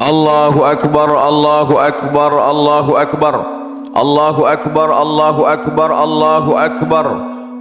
Allahu Akbar, Allahu Akbar, Allahu Akbar, Allahu Akbar, Allahu Akbar, Allahu Akbar,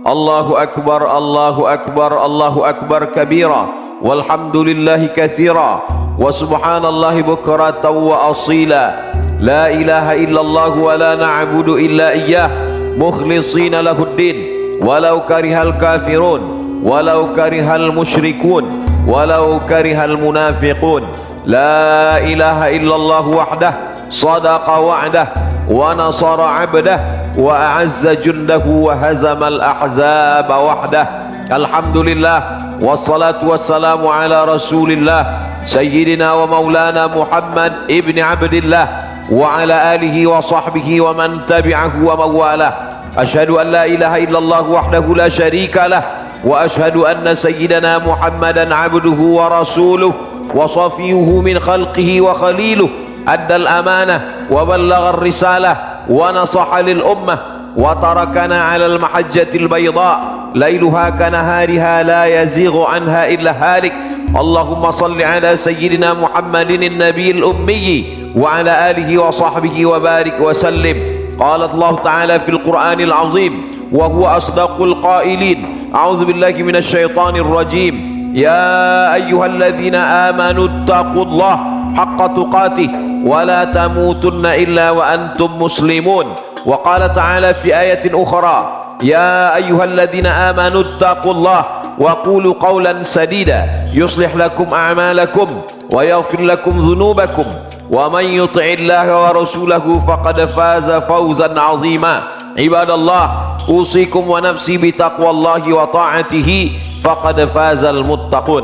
Allahu Akbar, Allahu Akbar, Allahu Akbar kabira, walhamdulillahi katsira, wa subhanallahi bukratan wa asila. La ilaha illallah wa la na'budu illa iyyah, mukhlishina lahuddin, walau karihal kafirun, walau karihal musyrikun, walau karihal munafiqun. La ilaha illallah wahdah, sadaqa wa'dah, wa nasara 'abdah, wa a'azza jundahu, wa hazamal ahzaba wahdah. Alhamdulillah, wassalatu wassalamu ala rasulillah, sayyidina wa maulana Muhammad ibni Abdillah, wa ala alihi wa sahbihi wa man tabi'ahu wa mawalah. Ashhadu an la ilaha illallah wahdahu la syarika lah, wa ashhadu anna sayyidina Muhammadan abduhu wa rasuluh wa safiyuhu min khalqihi wa khaliluh, addal amanah wa ballagha risalah wa nasaha lil ummah wa tarakana ala al mahajjatil bayda lailuha kanahariha la yazighu anha illa halik. Allahumma salli ala sayyidina Muhammadin an-nabiyil ummi wa ala alihi wa sahbihi wa barik wa sallim. Qala Allah ta'ala fil Qur'anil azim wa huwa asdaqul qailin. A'udzu billahi minasy syaithanir rajim. Ya ayyuhalladzina amanu taqullaha haqqa tuqatih wa la tamutunna illa wa antum muslimun. Wa qala ta'ala fi ayatin ukhra, ya ayyuhalladzina amanu taqullaha wa qulu qawlan sadida yuslih lakum a'malakum wa yaghfir lakum dhunubakum wa man yuti'illaha wa rasulahu faqad faza fawzan 'azima. Ibadallah, usikum wa nafsi bi taqwallahi wa ta'atihi faqad fazal muttaqun.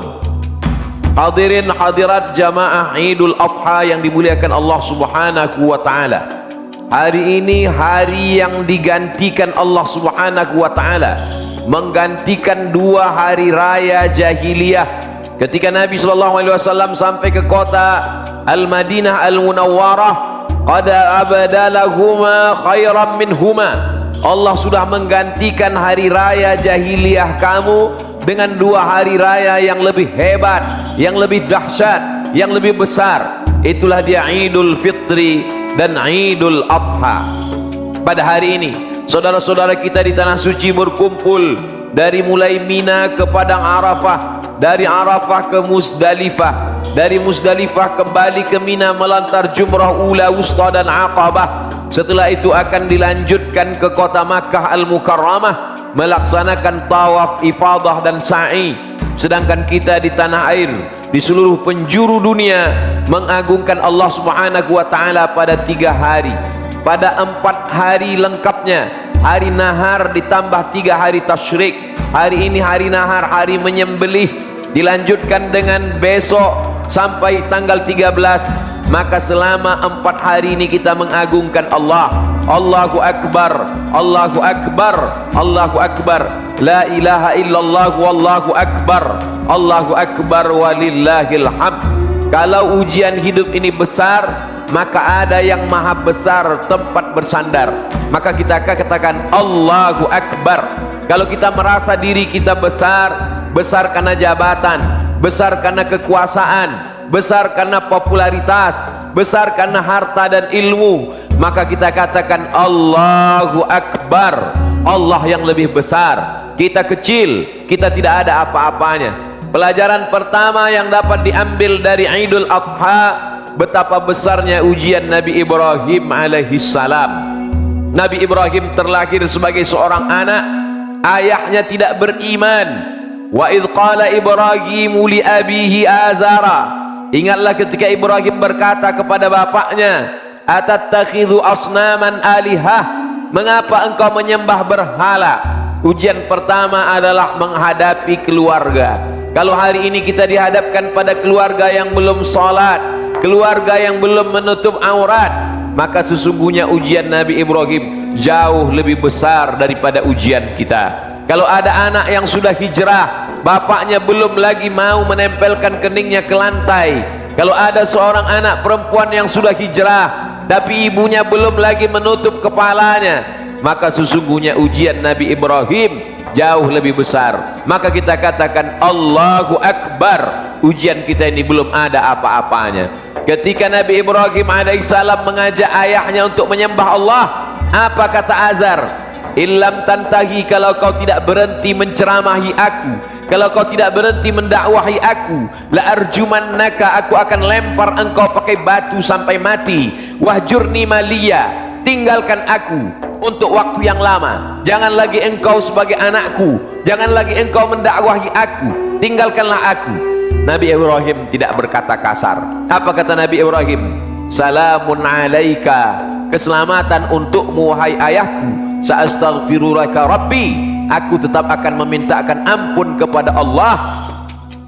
Hadirin hadirat jamaah Idul Adha yang dimuliakan Allah Subhanahu wa taala. Hari ini hari yang digantikan Allah Subhanahu wa taala, menggantikan dua hari raya jahiliyah. Ketika Nabi sallallahu alaihi wasallam sampai ke kota Al-Madinah Al-Munawwarah, qad abadalahuma khairan minhuma. Allah sudah menggantikan hari raya jahiliyah kamu dengan dua hari raya yang lebih hebat, yang lebih dahsyat, yang lebih besar. Itulah dia Idul Fitri dan Idul Adha. Pada hari ini saudara-saudara kita di tanah suci berkumpul dari mulai Mina ke Padang Arafah, dari Arafah ke Musdalifah, dari Musdalifah kembali ke Mina melantar jumrah ula, wusta dan aqabah. Setelah itu akan dilanjutkan ke kota Makkah Al-Mukarramah melaksanakan tawaf ifadah dan sa'i. Sedangkan kita di tanah air, di seluruh penjuru dunia mengagungkan Allah Subhanahu wa taala pada 3 hari, pada 4 hari lengkapnya. Hari nahar ditambah 3 hari tasyrik. Hari ini hari nahar, hari menyembelih, dilanjutkan dengan besok sampai tanggal 13. Maka selama 4 hari ini kita mengagungkan Allah. Allahu Akbar, Allahu Akbar, Allahu Akbar, la ilaha illallah wallahu akbar, Allahu Akbar walillahil hamd. Kalau ujian hidup ini besar, maka ada yang maha besar tempat bersandar. Maka kita katakan Allahu Akbar. Kalau kita merasa diri kita besar, besar karena jabatan, besar karena kekuasaan, besar karena popularitas, besar karena harta dan ilmu, maka kita katakan Allahu Akbar, Allah yang lebih besar. Kita kecil, kita tidak ada apa-apanya. Pelajaran pertama yang dapat diambil dari Idul Adha, betapa besarnya ujian Nabi Ibrahim alaihissalam. Nabi Ibrahim terlahir sebagai seorang anak, ayahnya tidak beriman. Wa idh qala Ibrahimu li abihi azara. Ingatlah ketika Ibrahim berkata kepada bapaknya, atattakhidhu asnaman alihah, mengapa engkau menyembah berhala? Ujian pertama adalah menghadapi keluarga. Kalau hari ini kita dihadapkan pada keluarga yang belum salat, keluarga yang belum menutup aurat, maka sesungguhnya ujian Nabi Ibrahim jauh lebih besar daripada ujian kita. Kalau ada anak yang sudah hijrah, bapaknya belum lagi mau menempelkan keningnya ke lantai. Kalau ada seorang anak perempuan yang sudah hijrah, tapi ibunya belum lagi menutup kepalanya, maka sesungguhnya ujian Nabi Ibrahim jauh lebih besar. Maka kita katakan Allahu Akbar, ujian kita ini belum ada apa-apanya. Ketika Nabi Ibrahim alaihissalam mengajak ayahnya untuk menyembah Allah, apa kata Azar? Illam tantahi, kalau kau tidak berhenti menceramahi aku, kalau kau tidak berhenti mendakwahi aku, la arjumannaka, aku akan lempar engkau pakai batu sampai mati. Wahjurni maliya, tinggalkan aku untuk waktu yang lama. Jangan lagi engkau sebagai anakku, jangan lagi engkau mendakwahi aku, tinggalkanlah aku. Nabi Ibrahim tidak berkata kasar. Apa kata Nabi Ibrahim? Salamun alaika, keselamatan untukmu wahai ayahku. Sa'astaghfirulaka rabbi, aku tetap akan memintakan ampun kepada Allah.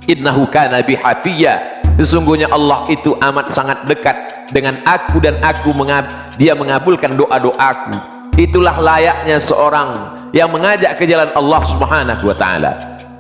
Innahu kana bi hafiyya, sesungguhnya Allah itu amat sangat dekat dengan aku, dan dia mengabulkan doa-doaku. Itulah layaknya seorang yang mengajak ke jalan Allah Subhanahu wa taala.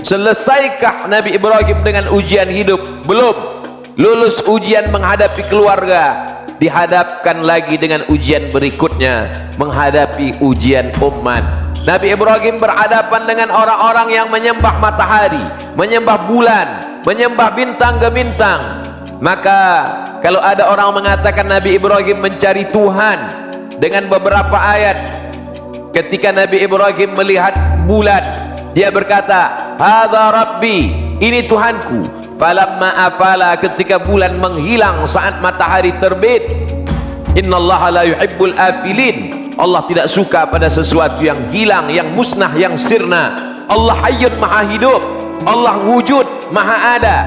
Selesaikah Nabi Ibrahim dengan ujian hidup? Belum. Lulus ujian menghadapi keluarga, dihadapkan lagi dengan ujian berikutnya, menghadapi ujian umat. Nabi Ibrahim berhadapan dengan orang-orang yang menyembah matahari, menyembah bulan, menyembah bintang ke bintang. Maka kalau ada orang mengatakan Nabi Ibrahim mencari Tuhan dengan beberapa ayat, ketika Nabi Ibrahim melihat bulan, dia berkata, hadza rabbi, ini Tuhanku. Falamma afala, ketika bulan menghilang saat matahari terbit, innallaha la yuhibbul afilin, Allah tidak suka pada sesuatu yang hilang, yang musnah, yang sirna. Allah hayyun maha hidup, Allah wujud maha ada,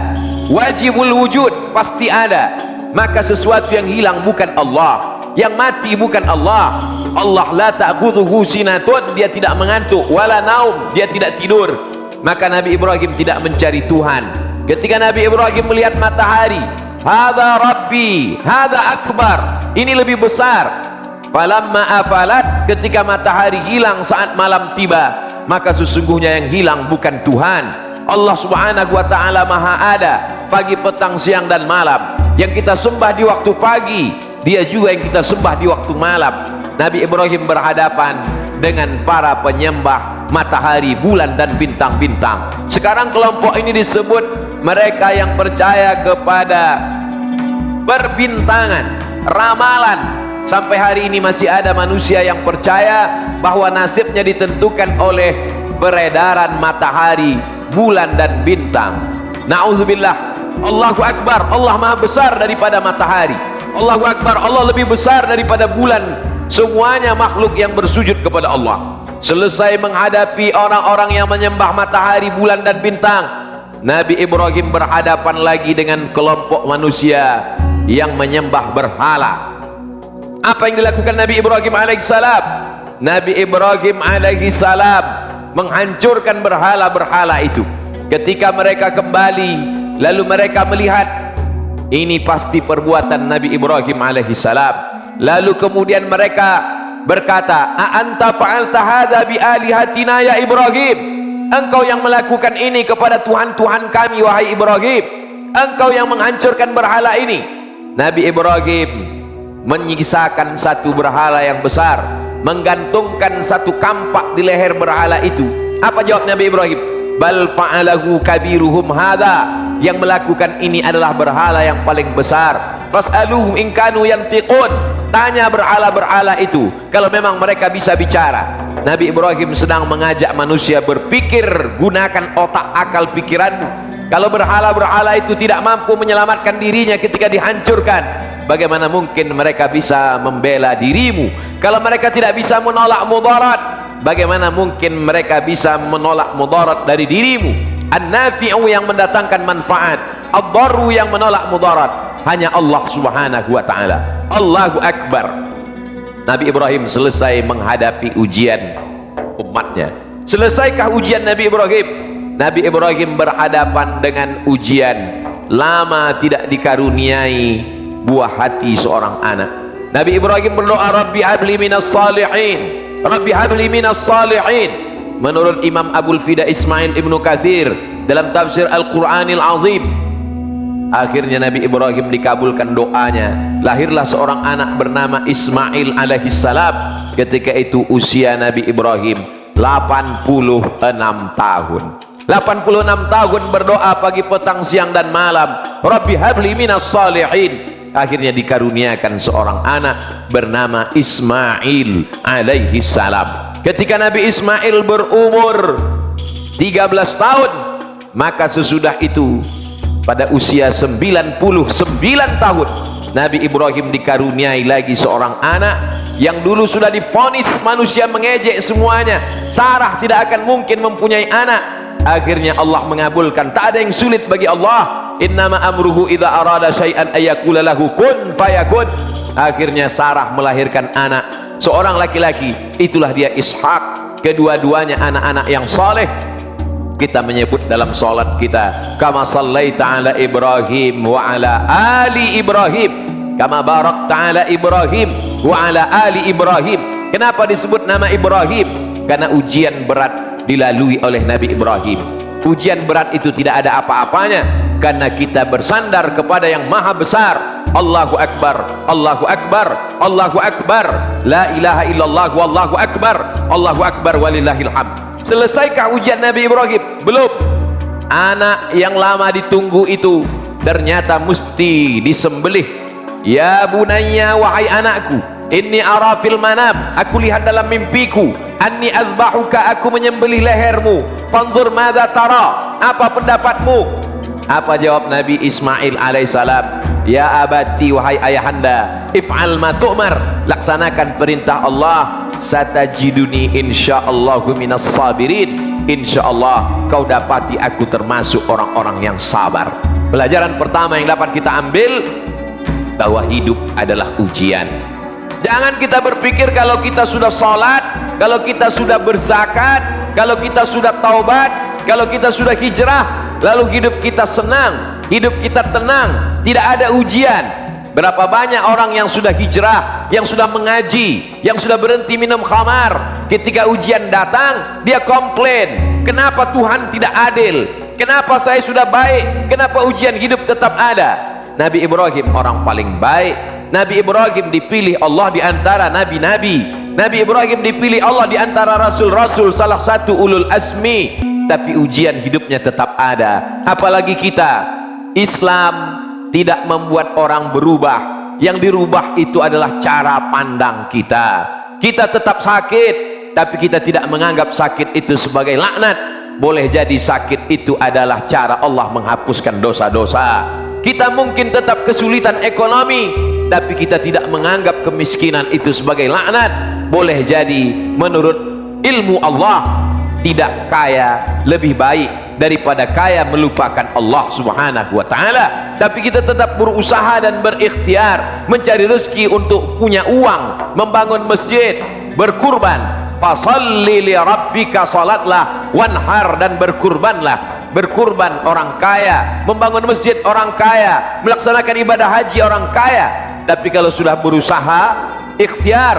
wajibul wujud, pasti ada. Maka sesuatu yang hilang bukan Allah, yang mati bukan Allah. Allah la ta'khudhuhu sinatun, dia tidak mengantuk, wala naum, dia tidak tidur. Maka Nabi Ibrahim tidak mencari Tuhan. Ketika Nabi Ibrahim melihat matahari, hadza rabbi, hadza akbar, ini lebih besar. Falamma afalat, ketika matahari hilang saat malam tiba, maka sesungguhnya yang hilang bukan Tuhan. Allah Subhanahu wa taala maha ada, pagi, petang, siang dan malam. Yang kita sembah di waktu pagi, dia juga yang kita sembah di waktu malam. Nabi Ibrahim berhadapan dengan para penyembah matahari, bulan dan bintang-bintang. Sekarang kelompok ini disebut mereka yang percaya kepada perbintangan, ramalan. Sampai hari ini masih ada manusia yang percaya bahwa nasibnya ditentukan oleh peredaran matahari, bulan dan bintang. Na'udzubillah. Allahu Akbar, Allah maha besar daripada matahari. Allahu Akbar, Allah lebih besar daripada bulan. Semuanya makhluk yang bersujud kepada Allah. Selesai menghadapi orang-orang yang menyembah matahari, bulan dan bintang, Nabi Ibrahim berhadapan lagi dengan kelompok manusia yang menyembah berhala. Apa yang dilakukan Nabi Ibrahim alaihissalam? Nabi Ibrahim alaihissalam menghancurkan berhala-berhala itu. Ketika mereka kembali, lalu mereka melihat ini pasti perbuatan Nabi Ibrahim alaihissalam. Lalu kemudian mereka berkata, a anta fa'alta hadza bi alihatina ya Ibrahim, engkau yang melakukan ini kepada Tuhan-Tuhan kami wahai Ibrahim, engkau yang menghancurkan berhala ini. Nabi Ibrahim menyisakan satu berhala yang besar, menggantungkan satu kampak di leher berhala itu. Apa jawab Nabi Ibrahim? Bal fa'alahu kabiruhum hadza, yang melakukan ini adalah berhala yang paling besar. Fas'aluhum in kanu yantiqun, tanya berhala-berhala itu kalau memang mereka bisa bicara. Nabi Ibrahim sedang mengajak manusia berpikir, gunakan otak akal pikiranmu. Kalau berhala-berhala itu tidak mampu menyelamatkan dirinya ketika dihancurkan, bagaimana mungkin mereka bisa membela dirimu? Kalau mereka tidak bisa menolak mudarat, bagaimana mungkin mereka bisa menolak mudarat dari dirimu? An-nafi'u yang mendatangkan manfaat, ad-darru yang menolak mudarat, hanya Allah Subhanahu wa ta'ala. Allahu Akbar. Nabi Ibrahim selesai menghadapi ujian umatnya. Selesaikah ujian Nabi Ibrahim? Nabi Ibrahim berhadapan dengan ujian lama tidak dikaruniai buah hati seorang anak. Nabi Ibrahim berdoa, Rabbi habli minas salihin, Rabbi habli minas salihin. Menurut Imam Abul Fida Ismail Ibnu Katsir dalam tafsir Al-Quranil Azim, akhirnya Nabi Ibrahim dikabulkan doanya. Lahirlah seorang anak bernama Ismail alaihissalam. Ketika itu usia Nabi Ibrahim 86 tahun. 86 tahun berdoa pagi, petang, siang dan malam, Rabbi habli minas salihin, akhirnya dikaruniakan seorang anak bernama Ismail alaihi salam. Ketika Nabi Ismail berumur 13 tahun, maka sesudah itu pada usia 99 tahun, Nabi Ibrahim dikaruniai lagi seorang anak yang dulu sudah divonis manusia mengejek semuanya. Sarah tidak akan mungkin mempunyai anak. Akhirnya Allah mengabulkan. Tak ada yang sulit bagi Allah. Innama amruhu idza arada syai'an ayyakula lahu kun fayakun. Akhirnya Sarah melahirkan anak, seorang laki-laki. Itulah dia Ishak. Kedua-duanya anak-anak yang saleh. Kita menyebut dalam salat kita, kama sallaita ala Ibrahim wa ala ali Ibrahim, kama barakta ala Ibrahim wa ala ali Ibrahim. Kenapa disebut nama Ibrahim? Karena ujian berat dilalui oleh Nabi Ibrahim. Ujian berat itu tidak ada apa-apanya, karena kita bersandar kepada yang maha besar. Allahu Akbar, Allahu Akbar, Allahu Akbar, la ilaha illallah wallahu akbar, Allahu Akbar walillahil hamd. Selesaikah ujian Nabi Ibrahim? Belum. Anak yang lama ditunggu itu ternyata mesti disembelih. Ya bunayya, wahai anakku, inni ara fil manam, aku lihat dalam mimpiku, anni azbahuka, aku menyembelih lehermu. Fanzur madza tara, apa pendapatmu? Apa jawab Nabi Ismail alaihissalam? Ya abati, wahai ayahanda, if'al ma tu'mar, laksanakan perintah Allah. Satajiduni insyaallahu minas sabirin, insyaallah kau dapati aku termasuk orang-orang yang sabar. Pelajaran pertama yang dapat kita ambil, bahwa hidup adalah ujian. Jangan kita berpikir kalau kita sudah salat, kalau kita sudah berzakat, kalau kita sudah taubat, kalau kita sudah hijrah, lalu hidup kita senang, hidup kita tenang, tidak ada ujian. Berapa banyak orang yang sudah hijrah, yang sudah mengaji, yang sudah berhenti minum khamar, ketika ujian datang dia komplain, kenapa Tuhan tidak adil, kenapa saya sudah baik, kenapa ujian hidup tetap ada. Nabi Ibrahim orang paling baik. Nabi Ibrahim dipilih Allah di antara nabi-nabi. Nabi Ibrahim dipilih Allah di antara rasul-rasul, salah satu ulul asmi. Tapi ujian hidupnya tetap ada. Apalagi kita, Islam tidak membuat orang berubah. Yang dirubah itu adalah cara pandang kita. Kita tetap sakit, tapi kita tidak menganggap sakit itu sebagai laknat. Boleh jadi sakit itu adalah cara Allah menghapuskan dosa-dosa. Kita mungkin tetap kesulitan ekonomi, tapi kita tidak menganggap kemiskinan itu sebagai laknat. Boleh jadi menurut ilmu Allah, tidak kaya lebih baik daripada kaya melupakan Allah subhanahu wa ta'ala. Tapi kita tetap berusaha dan berikhtiar mencari rezeki untuk punya uang, membangun masjid, berkurban. Fasalli li rabbika, salatlah, wanhar, dan berkurbanlah. Berkurban orang kaya, membangun masjid orang kaya, melaksanakan ibadah haji orang kaya. Tapi kalau sudah berusaha, ikhtiar,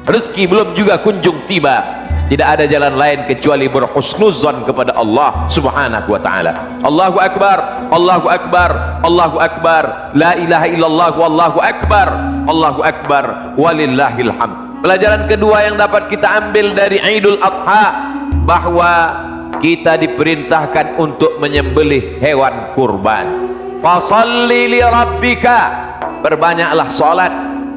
rezeki belum juga kunjung tiba, tidak ada jalan lain kecuali berhusnuzan kepada Allah subhanahu wa ta'ala. Allahu Akbar, Allahu Akbar, Allahu Akbar, la ilaha illallah wallahu akbar, Allahu Akbar walillahil hamd. Pelajaran kedua yang dapat kita ambil dari Idul Adha, bahwa kita diperintahkan untuk menyembelih hewan kurban. Fasalli li rabbika, berbanyaklah salat,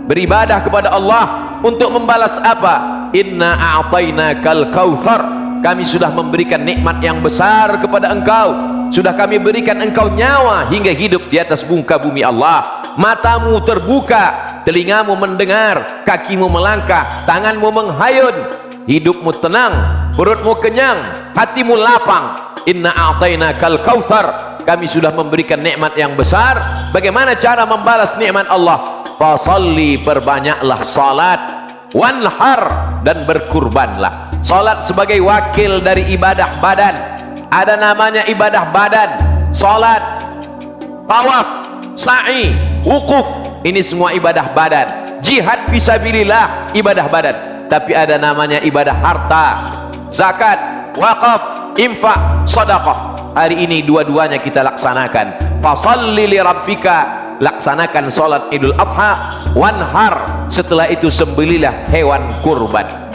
beribadah kepada Allah. Untuk membalas apa? Inna a'tainakal kautsar, kami sudah memberikan nikmat yang besar kepada engkau. Sudah kami berikan engkau nyawa hingga hidup di atas muka bumi Allah. Matamu terbuka, telingamu mendengar, kakimu melangkah, tanganmu menghayun, hidupmu tenang, perutmu kenyang, hatimu lapang. Inna a'tainakal kautsar, kami sudah memberikan nikmat yang besar. Bagaimana cara membalas nikmat Allah? Fasalli, perbanyaklah salat, wanhar, dan berkurbanlah. Salat sebagai wakil dari ibadah badan. Ada namanya ibadah badan, salat, tawaf, sa'i, wukuf, ini semua ibadah badan. Jihad fisabilillah, ibadah badan. Tapi ada namanya ibadah harta, zakat, wakaf, infak, sedekah. Hari ini dua-duanya kita laksanakan. Fasalli li rabbika, laksanakan salat Idul Adha, wanhar, setelah itu sembelilah hewan kurban.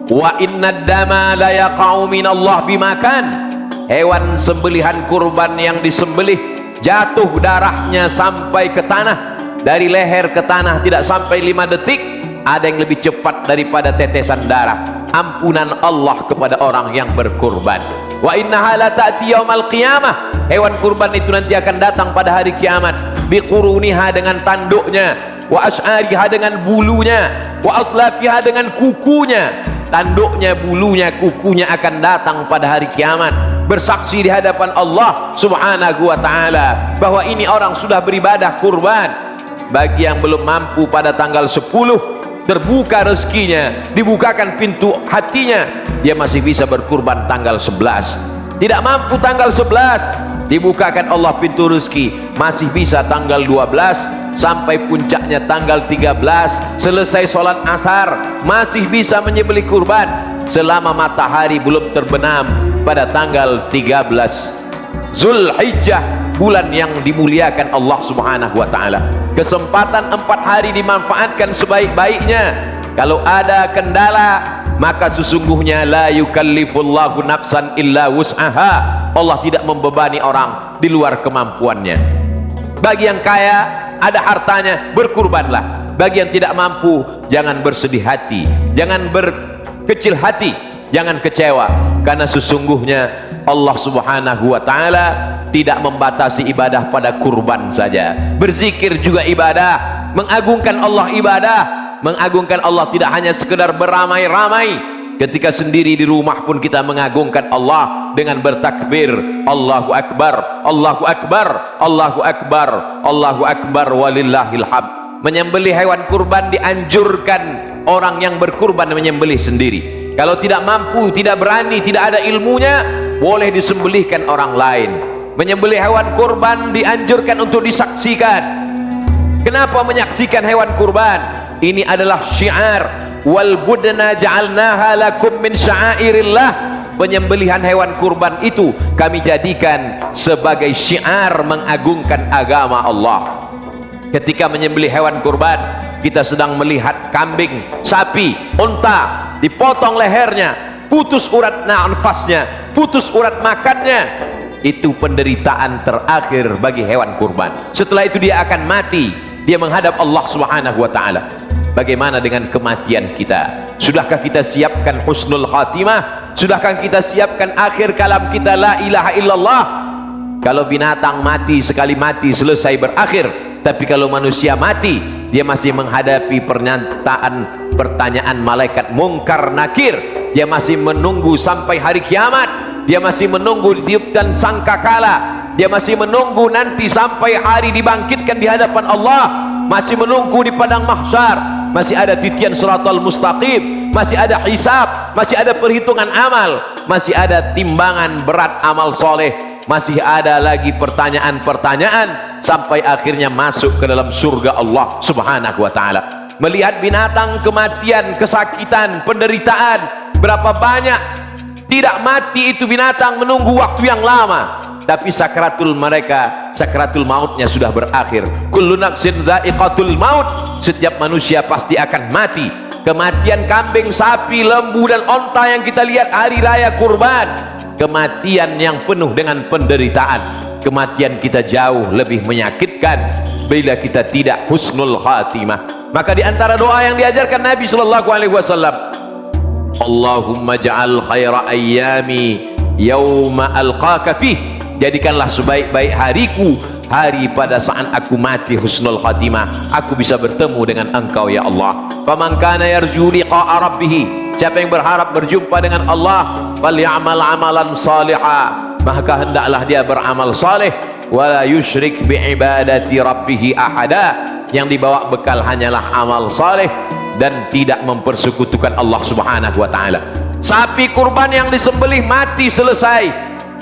Wa innad dama la yaqa'u minallah bimakan, hewan sembelihan kurban yang disembelih jatuh darahnya sampai ke tanah, dari leher ke tanah tidak sampai 5 detik. Ada yang lebih cepat daripada tetesan darah. Ampunan Allah kepada orang yang berkurban. Wa innaha la ta'ti yaumal qiyamah. Hewan kurban itu nanti akan datang pada hari kiamat. Biquruniha, dengan tanduknya, wa as'ariha, dengan bulunya, wa aslafiha, dengan kukunya. Tanduknya, bulunya, kukunya akan datang pada hari kiamat, bersaksi di hadapan Allah subhanahu wa ta'ala bahwa ini orang sudah beribadah kurban. Bagi yang belum mampu pada tanggal 10, terbuka rezekinya, dibukakan pintu hatinya, dia masih bisa berkurban tanggal 11. Tidak mampu tanggal 11, dibukakan Allah pintu rezeki, masih bisa tanggal 12 sampai puncaknya tanggal 13. Selesai sholat asar masih bisa menyembelih kurban selama matahari belum terbenam pada tanggal 13 Zulhijjah, bulan yang dimuliakan Allah subhanahu wa ta'ala. Kesempatan 4 hari dimanfaatkan sebaik-baiknya. Kalau ada kendala, maka sesungguhnya la yukallifullahu nafsan illa wus'aha. Allah tidak membebani orang di luar kemampuannya. Bagi yang kaya, ada hartanya, berkurbanlah. Bagi yang tidak mampu, jangan bersedih hati, jangan berkecil hati, jangan kecewa, karena sesungguhnya Allah subhanahu wa ta'ala tidak membatasi ibadah pada kurban saja. Berzikir juga ibadah, mengagungkan Allah ibadah. Mengagungkan Allah tidak hanya sekedar beramai-ramai, ketika sendiri di rumah pun kita mengagungkan Allah dengan bertakbir, Allahu Akbar, Allahu Akbar, Allahu Akbar, Allahu Akbar, walillahil hamd. Menyembelih hewan kurban dianjurkan orang yang berkurban menyembelih sendiri. Kalau tidak mampu, tidak berani, tidak ada ilmunya, boleh disembelihkan orang lain. Menyembelih hewan kurban dianjurkan untuk disaksikan. Kenapa menyaksikan hewan kurban? Ini adalah syiar. Wal budna ja'alnaha lakum min sya'airillah. Penyembelihan hewan kurban itu kami jadikan sebagai syiar mengagungkan agama Allah. Ketika menyembelih hewan kurban, kita sedang melihat kambing, sapi, unta dipotong lehernya, putus urat nafasnya, putus urat makannya. Itu penderitaan terakhir bagi hewan kurban. Setelah itu dia akan mati, dia menghadap Allah subhanahu wa ta'ala. Bagaimana dengan kematian kita? Sudahkah kita siapkan husnul khatimah? Sudahkah kita siapkan akhir kalam kita la ilaha illallah? Kalau binatang mati, sekali mati selesai berakhir. Tapi kalau manusia mati, dia masih menghadapi pertanyaan malaikat mungkar nakir. Dia masih menunggu sampai hari kiamat. Dia masih menunggu ditiupkan sangkakala. Dia masih menunggu nanti sampai hari dibangkitkan di hadapan Allah. Masih menunggu di padang mahsyar. Masih ada titian siratal mustaqim. Masih ada hisab. Masih ada perhitungan amal. Masih ada timbangan berat amal soleh. Masih ada lagi pertanyaan-pertanyaan sampai akhirnya masuk ke dalam surga Allah subhanahu wa ta'ala. Melihat binatang, kematian, kesakitan, penderitaan, berapa banyak tidak mati itu binatang menunggu waktu yang lama, tapi sakratul mautnya sudah berakhir. Kullu nafsin dha'iqatul maut. Setiap manusia pasti akan mati. Kematian kambing, sapi, lembu dan onta yang kita lihat hari raya kurban, kematian yang penuh dengan penderitaan. Kematian kita jauh lebih menyakitkan bila kita tidak husnul khatimah. Maka di antara doa yang diajarkan Nabi sallallahu alaihi wasallam, Allahumma ja'al khaira ayyami yauma alqaka fih. Jadikanlah sebaik-baik hariku hari pada saat aku mati husnul khatimah, aku bisa bertemu dengan Engkau ya Allah. Faman kana yarju liqa'a rabbih, siapa yang berharap berjumpa dengan Allah, falyamal amalan salihah, maka hendaklah dia beramal saleh, wala yusyrik biibadati rabbih ahada. Yang dibawa bekal hanyalah amal saleh dan tidak mempersekutukan Allah subhanahu wa ta'ala. Sapi kurban yang disembelih mati selesai,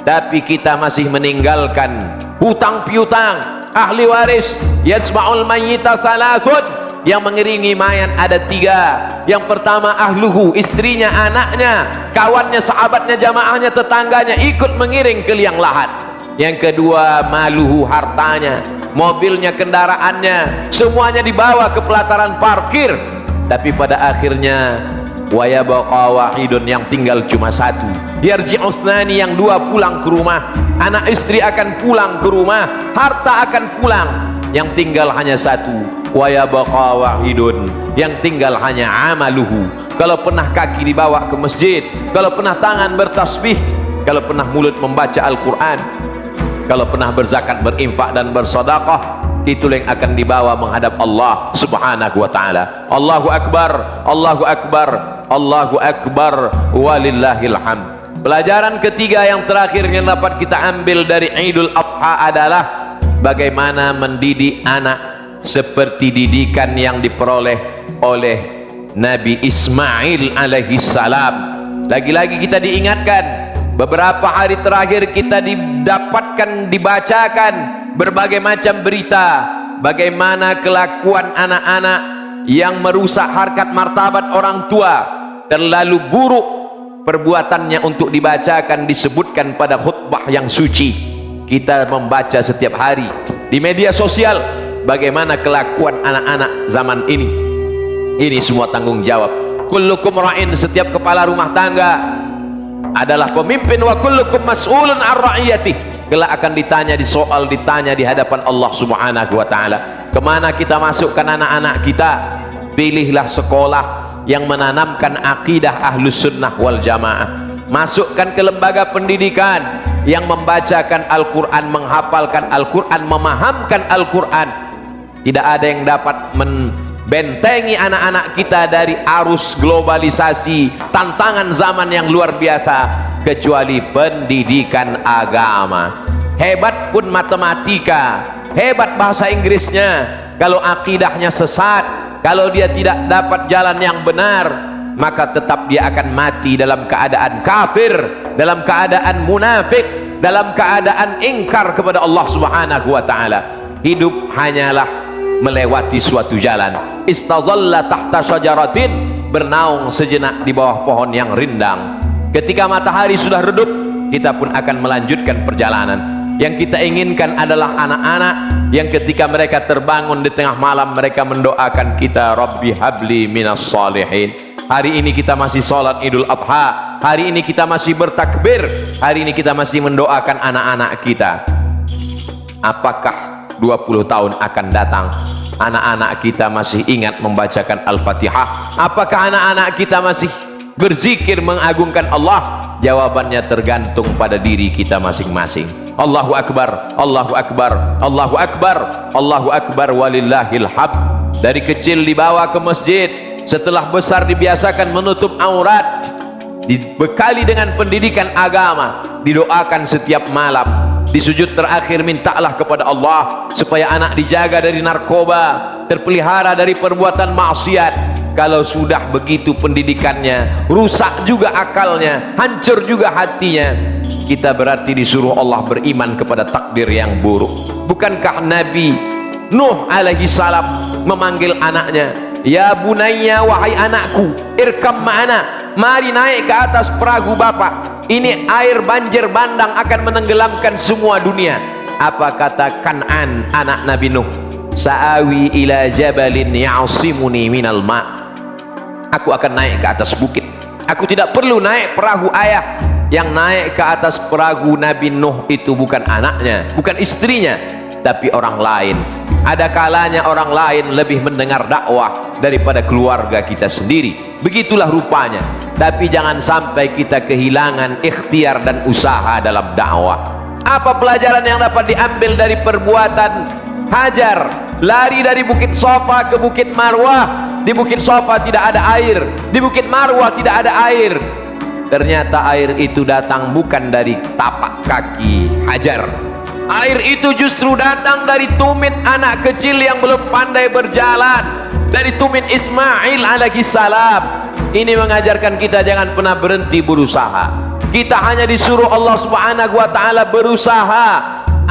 tapi kita masih meninggalkan hutang piutang. Ahli waris yatsma'ul mayyita salasun, yang mengiringi mayat ada 3. Yang pertama ahluhu, istrinya, anaknya, kawannya, sahabatnya, jamaahnya, tetangganya ikut mengiring ke liang lahat. Yang kedua maluhu, hartanya, mobilnya, kendaraannya, semuanya dibawa ke pelataran parkir. Tapi pada akhirnya wa yabqa wahidun, yang tinggal cuma satu. Yarji'u thnani, yang dua pulang ke rumah, anak istri akan pulang ke rumah, harta akan pulang, yang tinggal hanya satu. Wa yabqa wahidun, yang tinggal hanya amaluhu. Kalau pernah kaki dibawa ke masjid, kalau pernah tangan bertasbih, kalau pernah mulut membaca Al-Quran, kalau pernah berzakat, berinfak dan bersedekah, itu yang akan dibawa menghadap Allah Subhanahu wa taala. Allahu akbar, Allahu akbar, Allahu akbar, walillahil hamd. Pelajaran ketiga yang terakhir yang dapat kita ambil dari Idul Adha adalah bagaimana mendidik anak seperti didikan yang diperoleh oleh Nabi Ismail alaihi salam. Lagi-lagi kita diingatkan, beberapa hari terakhir kita didapatkan, dibacakan berbagai macam berita bagaimana kelakuan anak-anak yang merusak harkat martabat orang tua, terlalu buruk perbuatannya untuk dibacakan, disebutkan pada khutbah yang suci. Kita membaca setiap hari di media sosial bagaimana kelakuan anak-anak zaman ini. Ini semua tanggung jawab. Kullukum ra'in, setiap kepala rumah tangga adalah pemimpin, wa kullukum mas'ulun an ra'iyatih, kelak akan ditanya, ditanya di hadapan Allah Subhanahu wa taala. Kemana kita masukkan anak-anak kita? Pilihlah sekolah yang menanamkan akidah ahlus sunnah wal jamaah. Masukkan ke lembaga pendidikan yang membacakan Al-Quran, menghafalkan Al-Quran, memahamkan Al-Quran. Tidak ada yang dapat bentengi anak-anak kita dari arus globalisasi, tantangan zaman yang luar biasa, kecuali pendidikan agama. Hebat pun matematika, hebat bahasa Inggrisnya, kalau akidahnya sesat, kalau dia tidak dapat jalan yang benar, maka tetap dia akan mati dalam keadaan kafir, dalam keadaan munafik, dalam keadaan ingkar kepada Allah Subhanahu wa taala. Hidup hanyalah melewati suatu jalan. Istazalla tahta syajaratin, bernaung sejenak di bawah pohon yang rindang. Ketika matahari sudah redup, kita pun akan melanjutkan perjalanan. Yang kita inginkan adalah anak-anak yang ketika mereka terbangun di tengah malam, mereka mendoakan kita, Rabbi habli minas salihin. Hari ini kita masih sholat Idul Adha, hari ini kita masih bertakbir, hari ini kita masih mendoakan anak-anak kita. Apakah 20 tahun akan datang anak-anak kita masih ingat membacakan Al-Fatihah? Apakah anak-anak kita masih berzikir mengagungkan Allah? Jawabannya tergantung pada diri kita masing-masing. Allahu Akbar, Allahu Akbar, Allahu Akbar, Allahu Akbar, walillahil hamd. Dari kecil dibawa ke masjid, setelah besar dibiasakan menutup aurat, dibekali dengan pendidikan agama, didoakan setiap malam. Di sujud terakhir mintalah kepada Allah supaya anak dijaga dari narkoba, terpelihara dari perbuatan maksiat. Kalau sudah begitu pendidikannya, rusak juga akalnya, hancur juga hatinya, kita berarti disuruh Allah beriman kepada takdir yang buruk. Bukankah Nabi Nuh alaihi salam memanggil anaknya, ya bunayya, wahai anakku, irkam ma'ana, mari naik ke atas perahu bapak, ini air banjir bandang akan menenggelamkan semua dunia. Apa kata Kan'an anak Nabi Nuh? Sa'awi ila jabalin ya'asimuni minal ma', aku akan naik ke atas bukit, aku tidak perlu naik perahu ayah. Yang naik ke atas perahu Nabi Nuh itu bukan anaknya, bukan istrinya, tapi orang lain. Ada kalanya orang lain lebih mendengar dakwah daripada keluarga kita sendiri. Begitulah rupanya. Tapi jangan sampai kita kehilangan ikhtiar dan usaha dalam dakwah. Apa pelajaran yang dapat diambil dari perbuatan Hajar? Lari dari Bukit Safa ke Bukit Marwah. Di Bukit Safa tidak ada air, di Bukit Marwah tidak ada air. Ternyata air itu datang bukan dari tapak kaki Hajar. Air itu justru datang dari tumit anak kecil yang belum pandai berjalan, dari tumit Ismail alaihi salam. Ini mengajarkan kita jangan pernah berhenti berusaha. Kita hanya disuruh Allah Subhanahu wa taala berusaha.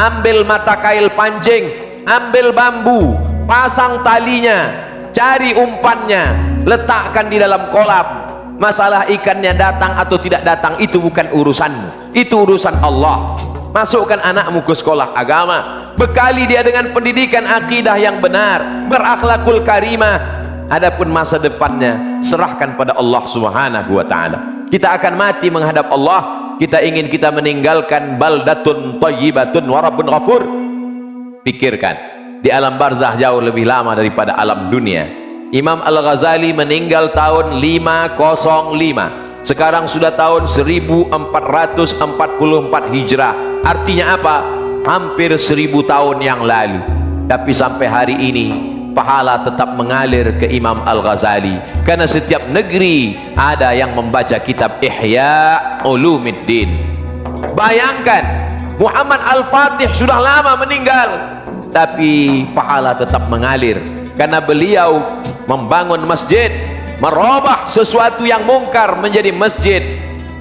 Ambil mata kail pancing, ambil bambu, pasang talinya, cari umpannya, letakkan di dalam kolam. Masalah ikannya datang atau tidak datang itu bukan urusanmu, itu urusan Allah. Masukkan anakmu ke sekolah agama, bekali dia dengan pendidikan akidah yang benar, berakhlakul karimah. adapun masa depannya serahkan pada Allah Subhanahu wa taala. Kita akan mati menghadap Allah. Kita ingin kita meninggalkan baldatun thayyibatun wa rabbun ghafur. Pikirkan, di alam barzah jauh lebih lama daripada alam dunia. Imam Al-Ghazali meninggal tahun 505. Sekarang sudah tahun 1444 Hijrah. Artinya apa? Hampir 1000 tahun yang lalu. Tapi sampai hari ini pahala tetap mengalir ke Imam Al-Ghazali, karena setiap negeri ada yang membaca kitab Ihya Ulumuddin. Bayangkan, Muhammad Al-Fatih sudah lama meninggal, tapi pahala tetap mengalir karena beliau membangun masjid, merubah sesuatu yang mungkar menjadi masjid.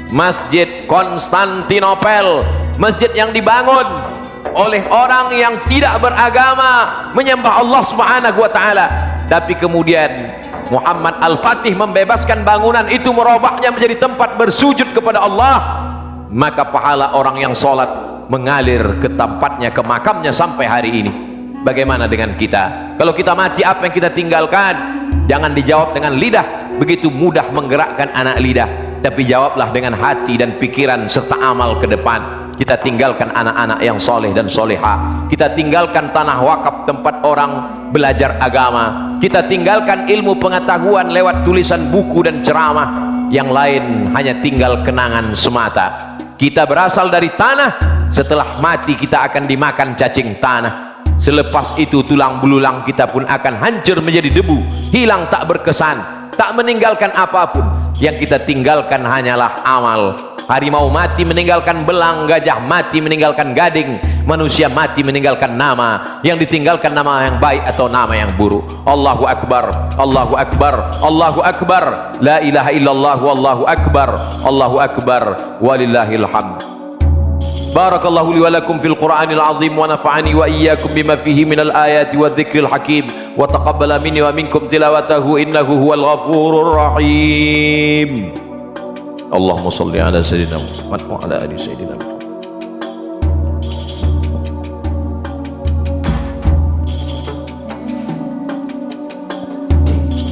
Masjid Konstantinopel, masjid yang dibangun oleh orang yang tidak beragama, menyembah Allah Subhanahu wa taala. Tapi kemudian Muhammad Al-Fatih membebaskan bangunan itu, merubahnya menjadi tempat bersujud kepada Allah. Maka pahala orang yang sholat mengalir ke tempatnya, ke makamnya sampai hari ini. Bagaimana dengan kita? Kalau kita mati, apa yang kita tinggalkan? Jangan dijawab dengan lidah, begitu mudah menggerakkan anak lidah, tapi jawablah dengan hati dan pikiran serta amal ke depan. Kita tinggalkan anak-anak yang soleh dan soleha. Kita tinggalkan tanah wakaf tempat orang belajar agama. Kita tinggalkan ilmu pengetahuan lewat tulisan buku dan ceramah. Yang lain hanya tinggal kenangan semata. Kita berasal dari tanah. Setelah mati kita akan dimakan cacing tanah. Selepas itu tulang belulang kita pun akan hancur menjadi debu, hilang tak berkesan, tak meninggalkan apapun. Yang kita tinggalkan hanyalah amal. Harimau mati meninggalkan belang, gajah mati meninggalkan gading, manusia mati meninggalkan nama. Yang ditinggalkan nama yang baik atau nama yang buruk. Allahu Akbar, Allahu Akbar, Allahu Akbar, la ilaha illallah, wallahu akbar, Allahu Akbar, walillahil hamd. Barakallahu li wa lakum fil Qur'anil azim wa nafa'ani wa iyyakum bima fihi minal ayati wa dzikril hakim wa taqabbala minni wa minkum tilawatahu innahu huwal ghafurur rahim. Allahumma salli ala sayyidina Muhammad wa ala ali sayyidina Muhammad.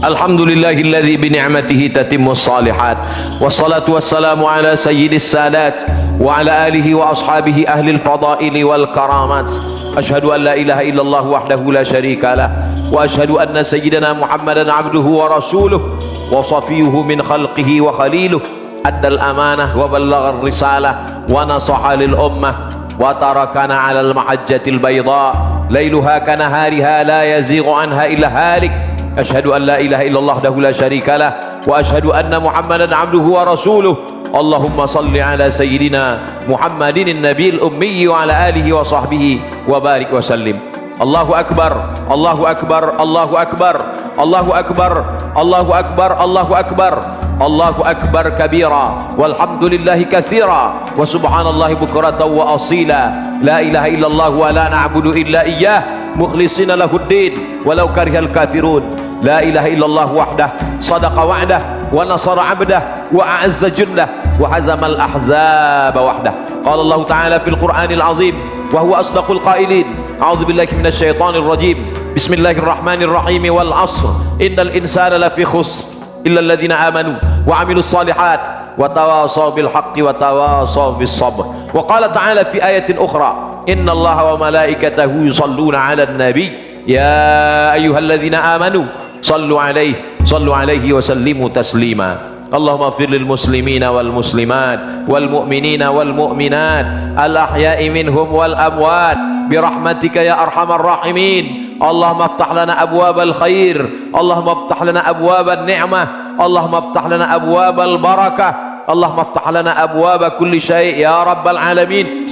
Alhamdulillahilladzi bi ni'matihi tatimmus shalihat wassalatu wassalamu ala sayyidis sadat wa ala alihi wa ashabihi ahlil fadaili wal karamat. Ashhadu an la ilaha illallah wahdahu la syarika lah wa ashhadu anna sayyidana Muhammadan abduhu wa rasuluh wa safiyuhu min khalqihi wa khaliluh. Addal amanah wa ballagha risalah wa nasaha lil ummah wa tarakana 'alal mahajjatil bayda lailuha kanahariha la yazighu anha illa halik. Asyhadu an la ilaha illallah wahdahu la syarika lah wa asyhadu anna Muhammadan 'abduhu wa rasuluh. Allahumma salli ala sayyidina Muhammadin nabiyil ummi wa ala alihi wa sahbihi wa barik wa sallim. Allahu akbar, Allahu akbar, Allahu akbar, Allahu akbar, Allahu akbar, Allahu akbar, Allahu akbar kabira walhamdulillahi katsira wa subhanallahi bukratan wa asila. La ilaha illallah wa la na'budu illa iyyah mukhlishina lahuddin walau karihal kafirun. La ilaha illallah wahdah sadaqa wa'dah wa nasara 'abdah wa a'azza jundah wa hazamal ahzaba wahdah. Qala Allah ta'ala fil Qur'anil azim wa huwa asdaqul qailin. A'udzu billahi minasy syaithanir rajim. Bismillahirrahmanirrahim. Wal 'ashr innal insana lafi khusr illa alladhina amanu wa 'amilus shalihat wa tawasaw bil haqqi wa tawasaw bis sabr. Wa qala ta'ala fi ayatin ukhra innallaha wa malaikatahu yusalluna 'alan nabiy ya ayyuhalladzina amanu sallu alaihi wa sallimu taslima. Allahumma ighfir lil muslimina wal muslimat wal mu'minina wal mu'minat al ahya'i minhum wal amwat birahmatika ya arhamar rahimin. Allahumma iftah lana abwabal khair, Allahumma iftah lana abwabal ni'mah, Allahumma iftah lana abwabal barakah, Allahumma iftah lana abwaba kulli syai' ya rabbal alamin.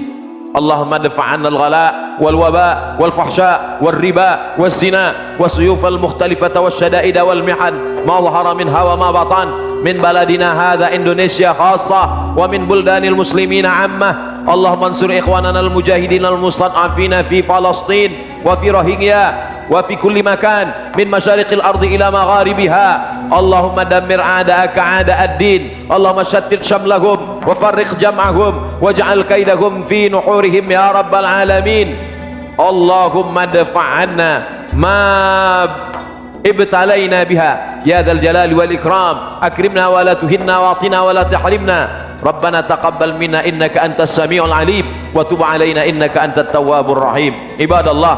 Allahumma dfa' 'anna al-ghala' wal waba' wal fahsya' wal riba wal zina was suyuf al mukhtalifata was syada'id wal mihan ma dhahara minha wa ma batan min baladina hadha Indonesia khassa wa min buldanil muslimina 'ammah. Allahumma ansur ikhwanana al mujahidin al mustad'afina fi Palestin wa fi Rohingya wa fi kulli makan min masyariqil ardi ila magharibiha. Allahumma dammir a'da'aka a'da'ad din. Allahumma shattit shamlahum wa farriq jam'ahum waj'al kaidahum fi nuhurihim ya rabbal alamin. Allahumma dfa' 'anna ma ابتلينا بها يا ذا الجلال والإكرام. أكرمنا ولا تهنا واعطنا ولا تحرمنا. ربنا تقبل منا إنك أنت السميع العليم وتب علينا إنك أنت التواب الرحيم. عباد الله،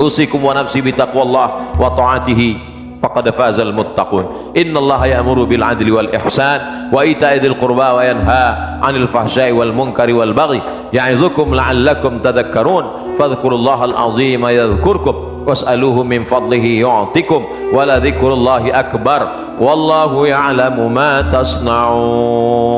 أوصيكم ونفسي بتقوى الله وطاعته فقد فاز المتقون. إن الله يأمر بالعدل والإحسان وإيتاء ذي القربى وينهى عن الفحشاء والمنكر والبغي يعظكم لعلكم تذكرون. فاذكروا الله العظيم يذكركم واسألوه من فضله يعطكم ولذكر الله أكبر والله يعلم ما تصنعون.